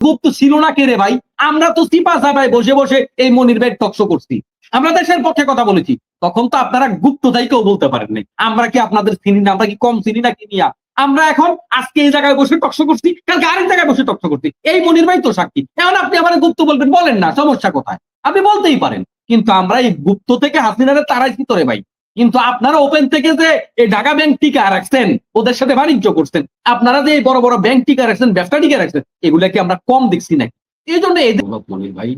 গুপ্ত ছিল না কে রে ভাই? আমরা তো সিপা সাপায় বসে বসে এই মনির ভাই টকশো করছি, আমরা দেশের পক্ষে কথা বলেছি। তখন তো আপনারা গুপ্ত তাই কেউ বলতে পারেন নাই। আমরা কি আপনাদের চিনি না? আমরা কি কম চিনি না কি নিয়া? আমরা এখন আজকে এই জায়গায় বসে টকশো করছি, কালকে আরেক জায়গায় বসে টকশো করছি। এই মনির ভাই তো সাক্ষী। এখন আপনি আমার গুপ্ত বলবেন, বলেন না, সমস্যা কোথায়? আপনি বলতেই পারেন। কিন্তু আমরা এই গুপ্ত থেকে হাসিনারে তাড়াইছি তোরে ভাই। কিন্তু আপনারা ওপেন থেকে যে এই ঢাকা ব্যাংক টিকা রাখছেন, ওদের সাথে বাণিজ্য করছেন, আপনারা যে এই বড় বড় ব্যাংক টিকা রাখছেন, ব্যবসা টিকা রাখছেন, এগুলা কি আমরা কম দেখছি নাকি? এই জন্য এই মনির ভাই,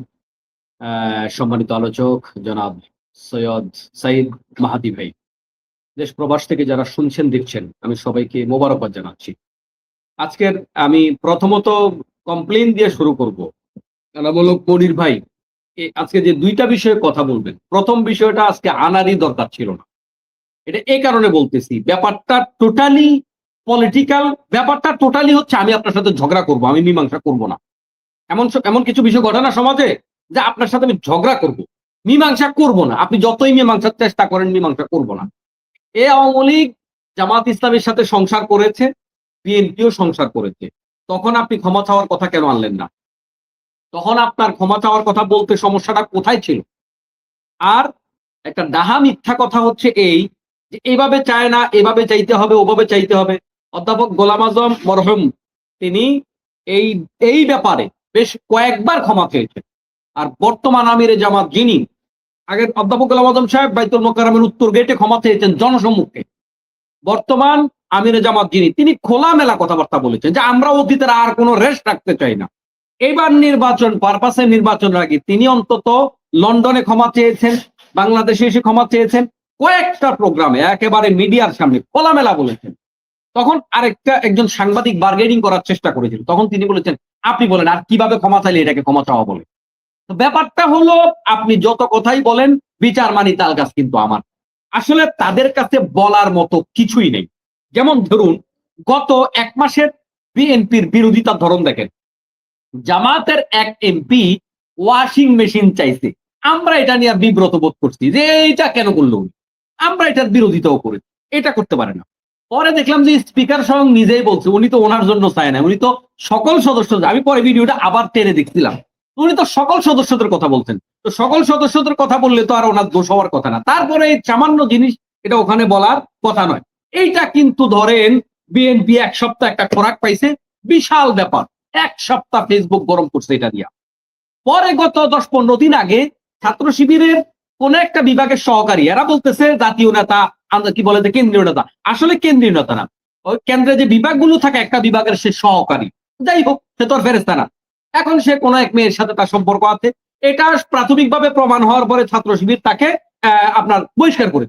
সম্মানিত আলোচক জনাব সৈয়দ সাইদ মাহাদি ভাই, দেশ প্রবাস থেকে যারা শুনছেন দেখছেন, আমি সবাইকে মোবারকবাদ জানাচ্ছি। আজকের আমি প্রথমত কমপ্লেইন দিয়ে শুরু করব। বলুক মনির ভাই, আজকে যে দুইটা বিষয়ে কথা বলবেন, প্রথম বিষয়টা আজকে আনারই দরকার ছিল না। এটা এই কারণে বলতেছি, ব্যাপারটা টোটালি পলিটিক্যাল, ব্যাপারটা টোটালি হচ্ছে আমি আপনার সাথে ঝগড়া করব, আমি মীমাংসা করব না। এমন কিছু বিষয় ঘটে না সমাজে যে আপনার সাথে আমি ঝগড়া করব, মীমাংসা করব না। আপনি যতই মীমাংসার চেষ্টা করেন, মীমাংসা করব না। এ আওয়ামী লীগ জামাত ইসলামের সাথে সংসার করেছে, বিএনপিও সংসার করেছে। তখন আপনি ক্ষমা চাওয়ার কথা কেন আনলেন না? তখন আপনার ক্ষমা চাওয়ার কথা বলতে সমস্যাটা কোথায় ছিল? আর একটা ডাহা মিথ্যা কথা হচ্ছে এই যে এভাবে চায় না, এভাবে চাইতে হবে, ওভাবে চাইতে হবে। অধ্যাপক গোলাম আজম মরহুম তিনি এই এই ব্যাপারে বেশ কয়েকবার ক্ষমা চেয়েছেন। আর বর্তমান আমিরে জামাত যিনি, আগের অধ্যাপক গোলাম আজম সাহেব বাইতুল মোকাররমের উত্তর গেটে ক্ষমা চেয়েছেন জনসম্মুখে। বর্তমান আমিরে জামাত যিনি, তিনি খোলামেলা কথাবার্তা বলেছেন যে আমরা অতীতের আর কোনো রেস্ট রাখতে চাই না। এবার নির্বাচন পারপাসে নির্বাচনের আগে তিনি অন্তত লন্ডনে ক্ষমা চেয়েছেন, বাংলাদেশে এসে ক্ষমা চেয়েছেন, কয়েকটা প্রোগ্রামে একেবারে মিডিয়ার সামনে খোলামেলা বলেছেন। তখন একজন সাংবাদিক বার্গেনিং করার চেষ্টা করেছিল, তখন তিনি বলেছেন আপনি বলেন আর কিভাবে ক্ষমা চাইলে এটাকে ক্ষমা চাওয়া বলে। তো ব্যাপারটা হলো, আপনি যত কথাই বলেন বিচার মানি তাল গাছ কিন্তু আমার। আসলে তাদের কাছে বলার মতো কিছুই নেই। যেমন ধরুন, গত 1 মাসের বিএনপির বিরোধিতার ধরন দেখেন। জামাতের এক এমপি ওয়াশিং মেশিন চাইছে, আমরা এটা নিয়ে বিব্রত বোধ করছি যে এটা কেন করলো উনি, আমরা এটার বিরোধিতাও করি, এটা করতে পারে না। পরে দেখলাম যে স্পিকার স্বয়ং নিজেই বলছে উনি তো ওনার জন্য চায় না, উনি তো সকল সদস্য, আমি পরে ভিডিওটা আবার টেনে দেখছিলাম, উনি তো সকল সদস্যদের কথা বলছেন। তো সকল সদস্যদের কথা বললে তো আর ওনার দোষ হওয়ার কথা না। তারপরে এই সামান্য জিনিস এটা ওখানে বলার কথা নয়। এইটা কিন্তু ধরেন বিএনপি 1 সপ্তাহ একটা খোরাক পাইছে, বিশাল ব্যাপার। 1 সপ্তাহ ফেসবুক গরম করছে এটা দিয়া। পরে গত 10-15 দিন আগে ছাত্র শিবিরের কোন একটা বিভাগের সহকারী, এরা বলতেছে জাতীয় নেতা, কি বলে যে কেন্দ্রীয় নেতা। আসলে কেন্দ্রীয় নেতা না, ওই কেন্দ্রে যে বিভাগগুলো থাকে একটা বিভাগের সে সহকারী। যাই হোক, সে তো আর ফেরেশতা না। এখন সে কোন এক মেয়ের সাথে তার সম্পর্ক আছে, এটা প্রাথমিকভাবে প্রমাণ হওয়ার পরে ছাত্র শিবির তাকে আপনার বহিষ্কার করে।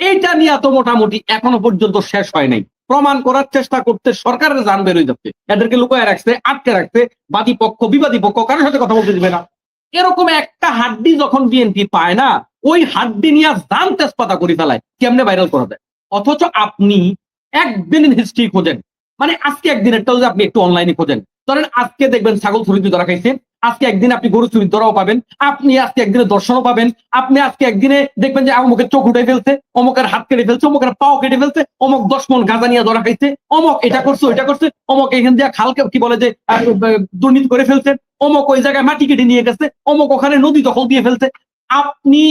এইটা নিয়ে তো মোটামুটি এখনো পর্যন্ত শেষ হয় নাই। প্রমাণ করার চেষ্টা করতে সরকারের জান বের হয়ে যাচ্ছে, এদেরকে লুকায় রাখছে, আটকে রাখছে, বাদী পক্ষ বিবাদী পক্ষ কারোর সাথে কথা বলতে দিবে না। এরকম একটা হাড্ডি যখন বিএনপি পায় না, ওই হাড্ডি নিয়ে জান তেজপাতা করে ফেলায়, কেমনে ভাইরাল করা যায়। অথচ আপনি একদিনের হিস্ট্রি খোঁজেন, মানে আজকে একদিনেরটাও যে আপনি একটু অনলাইনে খোঁজেন, ধরেন আজকে দেখবেন ছাগল চুরিতে ধরা খাইছে, আজকে একদিন আপনি গরু চুরি ধরাও পাবেন, আপনি আজকে একদিনে দর্শনও পাবেন, আপনি আজকে একদিনে দেখবেন যে অমুকের চোখ উঠে ফেলছে, অমুকের হাত কেটে ফেলছে, অমুকের পাও কেটে ফেলছে, অমুক 10 মণ গাঁজা নিয়ে ধরা খাইছে, অমুক এটা করছে ওইটা করছে, অমুক এখান দিয়ে খালকে কি বলে যে দুর্নীতি করে ফেলছে, অমুক ওই জায়গায় মাটি কেটে নিয়ে গেছে, অমুক ওখানে নদী দখল দিয়ে ফেলছে। আপনি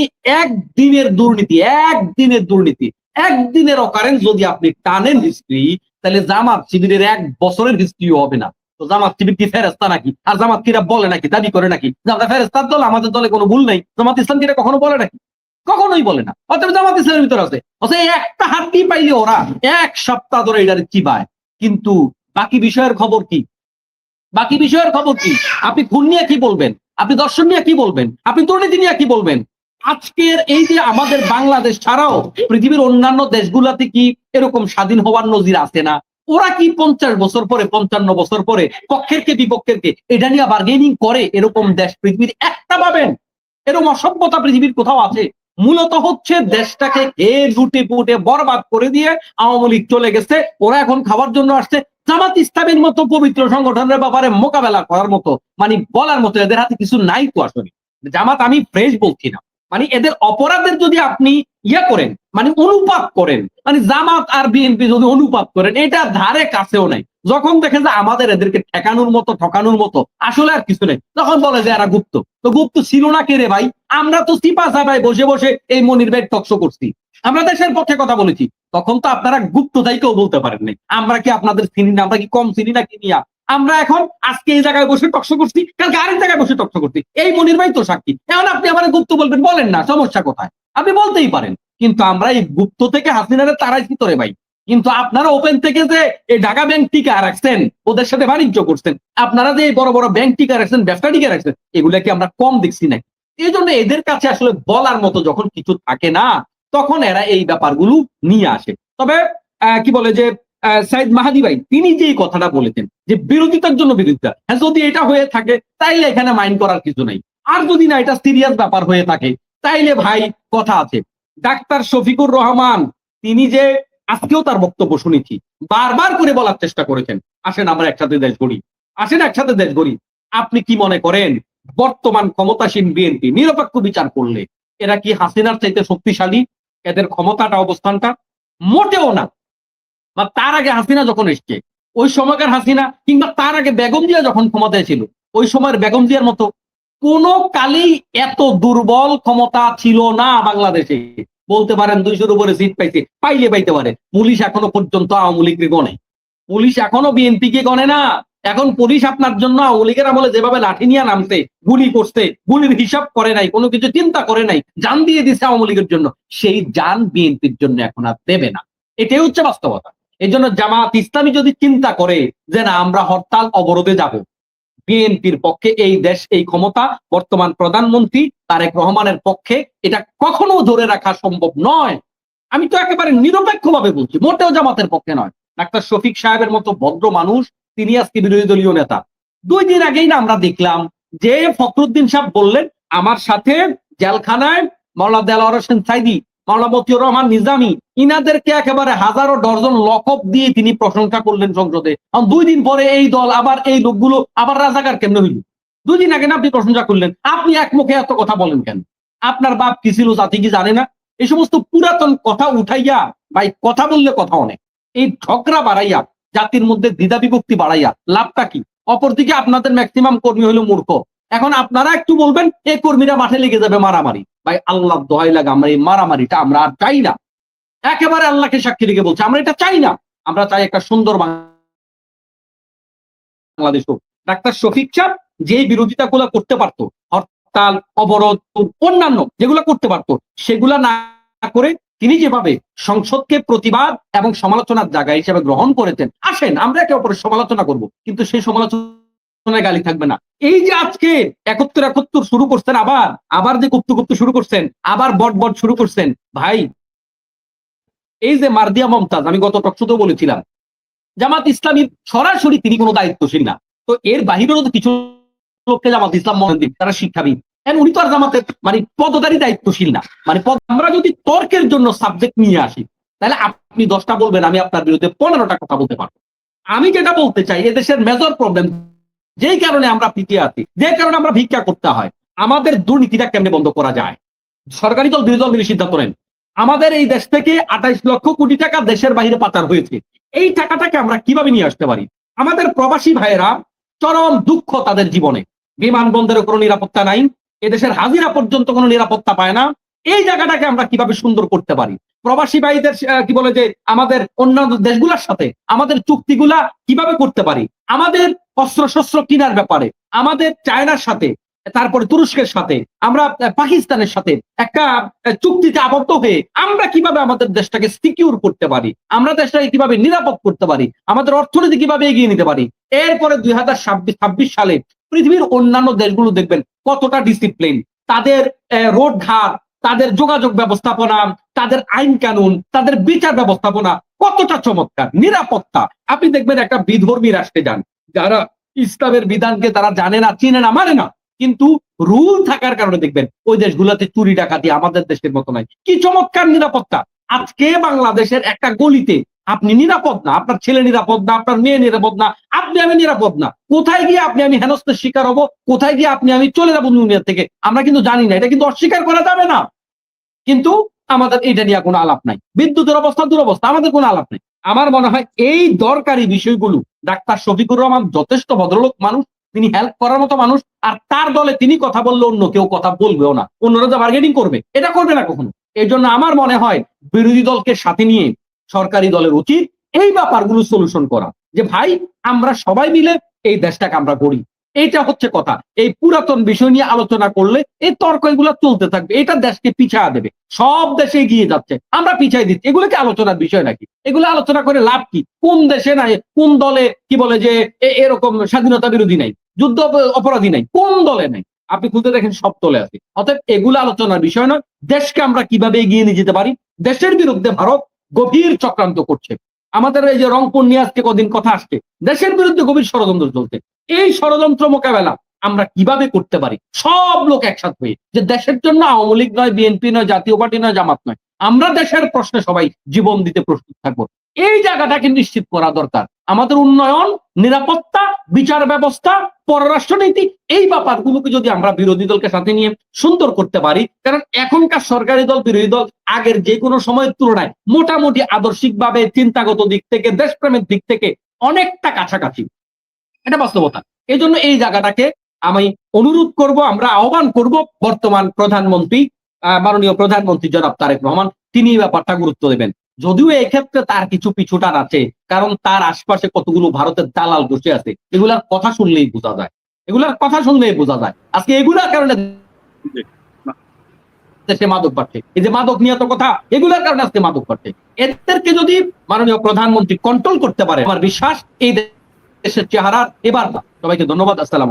একদিনের দুর্নীতি, একদিনের অকারেন্স যদি আপনি টানেন হিস্ট্রি, তাহলে জামাত শিবিরের 1 বছরের হিস্ট্রিও হবে না। তো জামাত শিবির কি ফেরেশতা নাকি? আর জামাত কিরা বলে নাকি, দাবি করে নাকি যে আমরা ফেরেশতার দল, আমাদের দলে কোনো ভুল নেই? জামাত ইসলাম কিরা কখনো বলে নাকি? কখনোই বলে না। অতএব জামাত ইসলামের ভিতরে আছে, এই একটা হাড্ডি পাইলে ওরা 1 সপ্তাহ ধরে এটার চিবায়। কিন্তু বাকি বিষয়ের খবর কি? বাকি বিষয়ের খবর কি? আপনি খুন নিয়ে কি বলবেন? আপনি দর্শন নিয়ে কি বলবেন? আপনি দুর্নীতি নিয়ে কি বলবেন? আজকের এই যে আমাদের বাংলাদেশ ছাড়াও পৃথিবীর অন্যান্য দেশগুলাতে কি এরকম স্বাধীন হওয়ার নজির আছে না? ওরা কি 50 বছর পরে, 55 বছর পরে পক্ষের কে বিপক্ষের কে এটা নিয়ে বার্গেনিং করে? এরকম দেশ পৃথিবীর একটা পাবেন? এরকম অসভ্যতা পৃথিবীর কোথাও আছে? মূলত হচ্ছে দেশটাকে লুটে পুটে বরবাদ করে দিয়ে আওয়ামী লীগ চলে গেছে, ওরা এখন খাওয়ার জন্য আসছে। জামাত ইসলামের মতো পবিত্র সংগঠনের ব্যাপারে মোকাবেলা করার মতো, মানে বলার মতো এদের হাতে কিছু নাই তো আসলে। জামাত আমি ফ্রেশ বলছি না, মানে এদের অপরাধের যদি আপনি করেন, মানে অনুপাত করেন, মানে জামাত আর বিএনপি যদি অনুপাত করেন, এটা ধারে কাছেও নাই। যখন দেখে যে আমাদের এদেরকে ঠেকানোর মতো ঠকানোর মতো আসলে আর কিছু নেই, তখন বলে যে এরা গুপ্ত। তো গুপ্ত ছিল না কে রে ভাই? আমরা তো সিপা সাপায় বসে বসে এই মনির ভাই টকশো করছি, আমরা দেশের পক্ষে কথা বলেছি। তখন তো আপনারা গুপ্ত তাই কেউ বলতে পারেন নাই। আমরা কি আপনাদের চিনি না? আমরা কি কম চিনি না কি নিয়া? আমরা এখন আজকে এই জায়গায় বসে টকশো করছি, কালকে আরেক জায়গায় বসে টকশো করছি। এই মনির ভাই তো সাক্ষী। এখন আপনি আমার গুপ্ত বলবেন, বলেন না, সমস্যা কোথায়? আপনি বলতেই পারেন। কিন্তু আমরা এই গুপ্ত থেকে হাসিনারে তারাইছি তোরে ভাই। কিন্তু আপনারা ওপেন থেকে যে এই ঢাকা ব্যাংক টিকা রাখছেন, ওদের সাথে বাণিজ্য করছেন, আপনারা যে এই বড় বড় ব্যাংক টিকা রাখছেন, ব্যবসা টিকা রাখছেন, এগুলা কি আমরা কম দেখছি নাকি? এই জন্য এদের কাছে আসলে বলার মতো যখন কিছু থাকে না, তখন এরা এই ব্যাপারগুলো নিয়ে আসে। তবে কি বলে যে সাইদ মাহাদি ভাই তিনি যে এই কথাটা বলেছেন যে বিরোধিতার জন্য বিরোধিতা, হ্যাঁ যদি এটা হয়ে থাকে তাইলে এখানে মাইন্ড করার কিছু নাই। আর যদি না এটা সিরিয়াস ব্যাপার হয়ে থাকে তাইলে ভাই কথা আছে। ডাক্তার শফিকুর রহমান তিনি যে আজকেও তার বক্তব্য শুনেছি, বারবার করে বলার চেষ্টা করেছেন আসেন আমরা একসাথে দেশ গড়ি, আসেন একসাথে দেশ গড়ি। আপনি কি মনে করেন বর্তমান ক্ষমতাসীন বিএনপি নিরপেক্ষ বিচার করলে এরা কি হাসিনার চাইতে শক্তিশালী? এদের ক্ষমতাটা অবস্থানটা মোটেও না। বা তার আগে হাসিনা যখন এসছে, ওই সময়কার হাসিনা কিংবা তার আগে বেগম জিয়া যখন ক্ষমতায় ছিল, ওই সময়ের বেগম জিয়ার মতো কোন কালেই এত দুর্বল ক্ষমতা ছিল না বাংলাদেশে। বলতে পারেন 200-র উপরে সিট পাইতে, পাইলে পাইতে পারে। পুলিশ এখনো পর্যন্ত আওয়ামী লীগকে গণে, পুলিশ এখনো বিএনপি কে গণে না। এখন পুলিশ আপনার জন্য আওয়ামী লীগের আমলে যেভাবে লাঠি নিয়ে নামছে, গুলি করছে, গুলির হিসাব করে নাই, কোনো কিছু চিন্তা করে নাই, জান দিয়ে দিছে আওয়ামী লীগের জন্য, সেই জান বিএনপির জন্য এখন আর দেবে না। এটাই হচ্ছে বাস্তবতা। এই জন্য জামাত ইসলামী যদি চিন্তা করে যে না আমরা হরতাল অবরোধে যাব, বিএনপির পক্ষে এই দেশ এই ক্ষমতা বর্তমান প্রধানমন্ত্রী তারেক রহমানের পক্ষে এটা কখনো ধরে রাখা সম্ভব নয়। আমি তো একেবারে নিরপেক্ষভাবে বলছি, মোটেও জামাতের পক্ষে নয়। ডাক্তার শফিক সাহেবের মতো ভদ্র মানুষ, তিনি আজকে বিরোধী দলীয় নেতা। 2 দিন আগেই না আমরা দেখলাম যে ফখরুদ্দিন সাহেব বললেন আমার সাথে জেলখানায় মাওলানা দেলোয়ার হোসেন সাইদি, মাওলানা মতিউর রহমান নিজামী, ইনাদেরকে একেবারে হাজারো ডর্জন লকব দিয়ে তিনি প্রশংসা করলেন সংসদে। 2 দিন পরে এই দল আবার এই লোকগুলো আবার রাজাকার কেমনে হইল? 2 দিন আগে না আপনি প্রশংসা করলেন, আপনি এক মুখে এত কথা বলেন কেন? আপনার বাপ কি ছিল জাতি কি জানে না? এই সমস্ত পুরাতন কথা উঠাইয়া ভাই কথা বললে কথা অনেক, এই ঝগড়া বাড়াইয়া জাতির মধ্যে দ্বিধা বিভক্তি বাড়াইয়া লাভটা কি? অপরদিকে আপনাদের ম্যাক্সিমাম কর্মী হলো মূর্খ। এখন আপনারা একটু বলবেন এই কর্মীরা মাঠে লেগে যাবে মারামারি। ভাই আল্লাহ দোহাই লাগে, আমরা এই মারামারিটা আমরা আর চাই না। একেবারে আল্লাহকে সাক্ষী রেখে বলছে আমরা এটা চাই না। আমরা চাই একটা সুন্দর বাংলাদেশ হোক। ডাক্তার শফিক সাহেব যে বিরোধিতা গুলা করতে পারতো, হরতাল অবরোধ অন্যান্য যেগুলো করতে পারতো, সেগুলা না করে তিনি যেভাবে সংসদকে প্রতিবাদ এবং সমালোচনার জায়গা হিসেবে গ্রহণ করেছেন, আসেন আমরা একে অপরের সমালোচনা করব, কিন্তু সেই সমালোচনা গালি থাকবে না। এই যে আজকে 71 শুরু করছেন, আবার আবার যে গুপ্ত শুরু করছেন, আবার বট শুরু করছেন। ভাই এই যে মারদিয়া মমতাজ, আমি গত টকশোতেও বলেছিলাম জামাত ইসলামীর সরাসরি তিনি কোনো দায়িত্বশীল না। তো এর বাহিরেও তো কিছু লোককে জামাত ইসলাম মনে দিন, তারা শিক্ষাবিদ, উনি তো আর জামাতের মানে পদধারী দায়িত্বশীল না। মানে আমরা যদি তর্কের জন্য সাবজেক্ট নিয়ে আসি, তাহলে আপনি 10টা বলবেন, আমি আপনার বিরুদ্ধে 15টা কথা বলতে পারবো। আমি যেটা বলতে চাই, এদেশের মেজর প্রবলেম যেই কারণে আমরা পিছিয়ে আছি, যে কারণে আমরা ভিক্ষা করতে হয়, আমাদের দুর্নীতিটা কেমনে বন্ধ করা যায়। সরকারি দল বিরোধী দল মিলে সিদ্ধান্ত নেন। আমাদের এই দেশ থেকে 28 লক্ষ কোটি টাকা দেশের বাইরে পাচার হয়েছে, এই টাকাটাকে আমরা কিভাবে নিয়ে আসতে পারি? আমাদের প্রবাসী ভাইয়েরা চরম দুঃখ তাদের জীবনে, বিমানবন্দরে কোনো নিরাপত্তা নাই, এদেশের হাজিরা পর্যন্ত কোনো নিরাপত্তা পায় না। এই জায়গাটাকে আমরা কিভাবে সুন্দর করতে পারি? প্রবাসী ভাইদের কি বলে যে আমাদের অন্যান্য দেশগুলোর সাথে আমাদের চুক্তিগুলা কিভাবে করতে পারি? আমাদের অস্ত্রশস্ত্র কেনার ব্যাপারে আমাদের চায়নার সাথে, তারপরে তুরস্কের সাথে, আমরা পাকিস্তানের সাথে একটা চুক্তিতে আবদ্ধ হয়ে আমরা কিভাবে আমাদের দেশটাকে সিকিউর করতে পারি, আমরা দেশটাকে কিভাবে নিরাপদ করতে পারি, আমাদের অর্থনীতি কিভাবে এগিয়ে নিতে পারি। এরপরে 2026 সালে পৃথিবীর অন্যান্য দেশগুলো দেখবেন কতটা ডিসিপ্লিন, তাদের রোড ঘাট, তাদের যোগাযোগ ব্যবস্থাপনা, তাদের আইন কানুন, তাদের বিচার ব্যবস্থাপনা কতটা চমৎকার, নিরাপত্তা। আপনি দেখবেন একটা বিধর্মী রাষ্ট্রে যান, যারা ইসলামের বিধানকে তারা জানে না, চিনে না, মানে না, কিন্তু রুল থাকার কারণে দেখবেন ওই দেশগুলোতে চুরি ডাকাতি আমাদের দেশের মতো নাই। কি চমৎকার নিরাপত্তা! আজকে বাংলাদেশের একটা গলিতে আপনি নিরাপদ না, আপনার ছেলে নিরাপদ না, আপনার মেয়ে নিরাপদ না, আপনি আমি নিরাপদ না। কোথায় গিয়ে আপনি আমি হেনস্থার শিকার হব, কোথায় গিয়ে আপনি আমি চলে যাবো দুনিয়া থেকে, আমরা কিন্তু জানি না। এটা কিন্তু অস্বীকার করা যাবে না, কিন্তু আমাদের এটা নিয়ে কোনো আলাপ নাই। বিদ্যুতের অবস্থা দুরবস্থা, আমাদের কোনো আলাপ নেই। আমার মনে হয় এই দরকারি বিষয়গুলো ডাক্তার শফিকুর রহমান যথেষ্ট ভদ্রলোক মানুষ, তিনি হেল্প করার মতো মানুষ, আর তার দলে তিনি কথা বললে অন্য কেউ কথা বলবেও না, অন্যরা তো বার্গেনিং করবে, এটা করবে না কখনো। এই জন্য আমার মনে হয় বিরোধী দলকে সাথে নিয়ে সরকারি দলের উচিত এই ব্যাপারগুলো সলিউশন করা, যে ভাই আমরা সবাই মিলে এই দেশটাকে আমরা গড়ি। এইটা হচ্ছে কথা। এই পুরাতন বিষয় নিয়ে আলোচনা করলে এই তর্ক এগুলো চলতে থাকবে, এটা দেশকে পিছায়া দেবে। সব দেশে এগিয়ে যাচ্ছে, আমরা পিছাই দিচ্ছি, এগুলোকে আলোচনার বিষয় নাকি? এগুলো আলোচনা করে লাভ কি? কোন দেশে নাই, কোন দলে কি বলে যে এরকম স্বাধীনতা বিরোধী নাই, যুদ্ধ অপরাধী নাই, কোন দলে নাই? আপনি খুঁজে দেখেন সব দলে আছে। অতএব এগুলো আলোচনার বিষয় নয়। দেশকে আমরা কিভাবে এগিয়ে নিয়ে যেতে পারি, দেশের বিরুদ্ধে ভারত গভীর চক্রান্ত করছে। আমাদের এই যে রংপুর নিয়ে আজকে কদিন কথা আসছে, দেশের বিরুদ্ধে গভীর ষড়যন্ত্র চলছে। এই ষড়যন্ত্র মোকাবেলা আমরা কিভাবে করতে পারি সব লোক একসাথে হয়ে, যে দেশের জন্য আওয়ামী লীগ নয়, বিএনপি নয়, জাতীয় পার্টি নয়, জামাত নয়, আমরা দেশের প্রশ্নে সবাই জীবন দিতে প্রস্তুত থাকবো। এই জায়গাটাকে নিশ্চিত করা দরকার। আমাদের উন্নয়ন, নিরাপত্তা, বিচার ব্যবস্থা, পররাষ্ট্রনীতি, এই ব্যাপারগুলোকে যদি আমরা বিরোধী দলকে সাথে নিয়ে সুন্দর করতে পারি, কারণ এখনকার সরকারি দল বিরোধী দল আগের যে কোনো সময়ের তুলনায় মোটামুটি আদর্শিকভাবে, চিন্তাগত দিক থেকে, দেশপ্রেমের দিক থেকে অনেকটা কাছাকাছি, এটা বাস্তবতা। এই জন্য এই জায়গাটাকে আমি অনুরোধ করব, আমরা আহ্বান করব বর্তমান প্রধানমন্ত্রী, মাননীয় প্রধানমন্ত্রী জনাব তারেক রহমান, তিনি এই ব্যাপারটা গুরুত্ব দেবেন। যদিও এক্ষেত্রে তার কিছু পিছুটান আছে, কারণ তার আশপাশে কতগুলো ভারতের দালাল বসে আছে, এগুলার কথা শুনলেই বোঝা যায়, এগুলার কথা শুনলেই বোঝা যায়। আজকে এগুলার কারণে দেশে মাদক বাড়ছে, এই যে মাদক নিয়ে তো কথা, এগুলোর কারণে আজকে মাদক বাড়ছে। এদেরকে যদি মাননীয় প্রধানমন্ত্রী কন্ট্রোল করতে পারে, আমার বিশ্বাস এই দেশের চেহারা এবার। সবাইকে ধন্যবাদ। আসসালাম।